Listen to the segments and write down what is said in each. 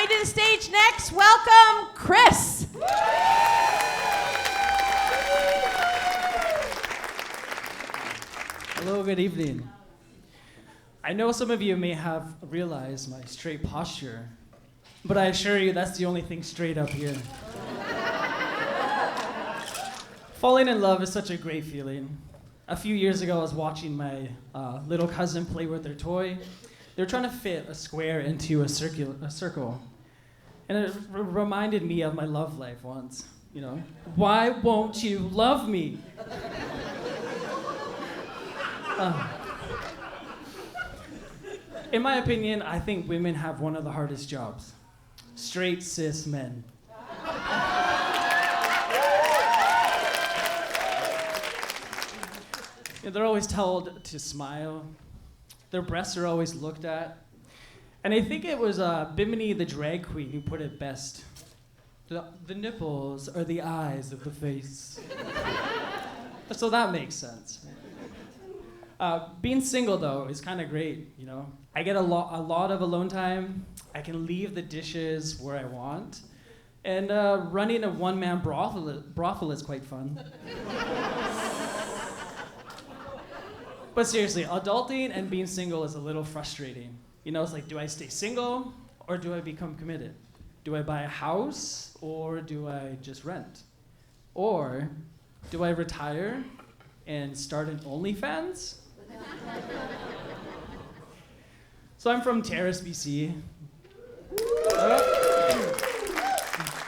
Coming to the stage next, welcome Khris. Hello, good evening. I know some of you may have realized my straight posture, but I assure you that's the only thing straight up here. Falling in love is such a great feeling. A few years ago, I was watching my little cousin play with their toy. They were trying to fit a square into a circle. And it reminded me of my love life once, you know. Why won't you love me? In my opinion, I think women have one of the hardest jobs. Straight cis men. They're always told to smile. Their breasts are always looked at. And I think it was Bimini the drag queen who put it best. The nipples are the eyes of the face. So that makes sense. Being single, though, is kind of great, you know. I get a lot of alone time. I can leave the dishes where I want. And running a one-man brothel is quite fun. But seriously, adulting and being single is a little frustrating. You know, it's like, do I stay single or do I become committed? Do I buy a house or do I just rent? Or do I retire and start an OnlyFans? So I'm from Terrace, BC.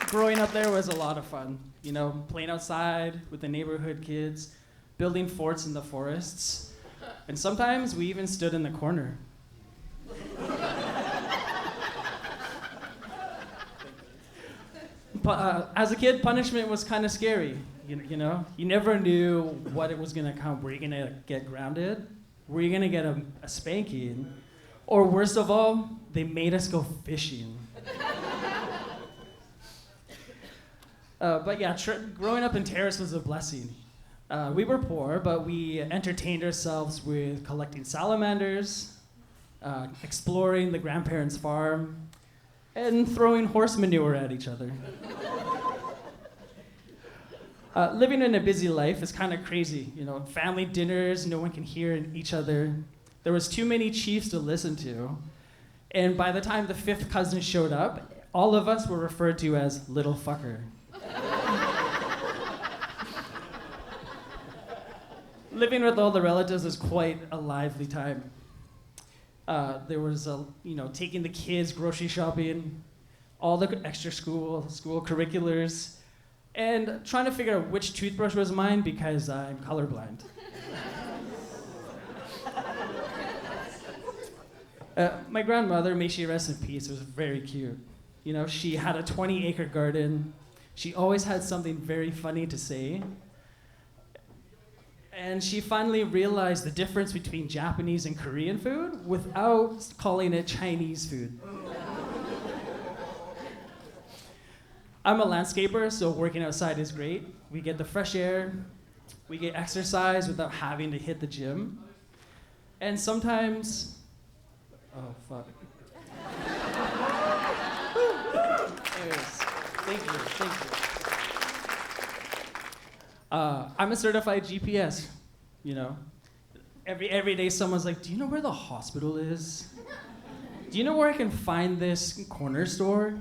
Growing up there was a lot of fun. You know, playing outside with the neighborhood kids, building forts in the forests. And sometimes we even stood in the corner. As a kid, punishment was kind of scary. You know, you never knew what it was gonna come. Were you gonna get grounded? Were you gonna get a spanking? Or worst of all, they made us go fishing. But yeah, growing up in Terrace was a blessing. We were poor, but we entertained ourselves with collecting salamanders, exploring the grandparents' farm, and throwing horse manure at each other. Living in a busy life is kind of crazy, you know. Family dinners, no one can hear each other. There was too many chiefs to listen to. And by the time the fifth cousin showed up, all of us were referred to as little fucker. Living with all the relatives was quite a lively time. There was, taking the kids grocery shopping, all the extra school curriculars, and trying to figure out which toothbrush was mine because I'm colorblind. My grandmother, may she rest in peace, was very cute. You know, she had a 20-acre garden. She always had something very funny to say. And she finally realized the difference between Japanese and Korean food without calling it Chinese food. I'm a landscaper, so working outside is great. We get the fresh air, we get exercise without having to hit the gym. And sometimes, oh fuck. Anyways, thank you. I'm a certified GPS, you know. Every day someone's like, do you know where the hospital is? Do you know where I can find this corner store?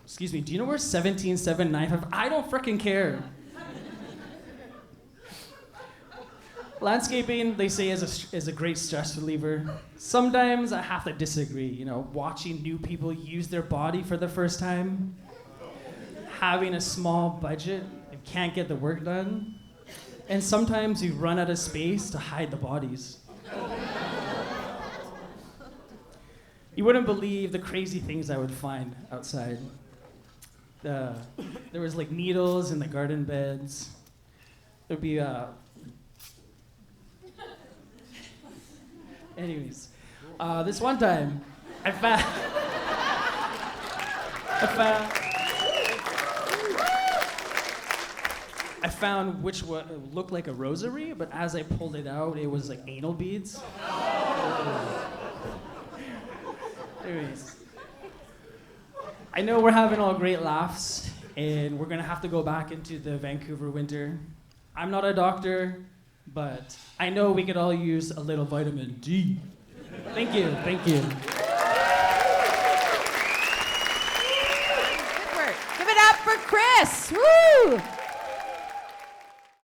Excuse me, do you know where 17795? I don't frickin' care. Landscaping, they say, is a great stress reliever. Sometimes I have to disagree, you know, watching new people use their body for the first time, having a small budget and can't get the work done, and sometimes you run out of space to hide the bodies. You wouldn't believe the crazy things I would find outside. There was like needles in the garden beds. There'd be anyways, this one time I found which looked like a rosary, but as I pulled it out, it was like anal beads. Anyways, I know we're having all great laughs, and we're gonna have to go back into the Vancouver winter. I'm not a doctor, but I know we could all use a little vitamin D. Thank you. Good work. Give it up for Khris. Woo!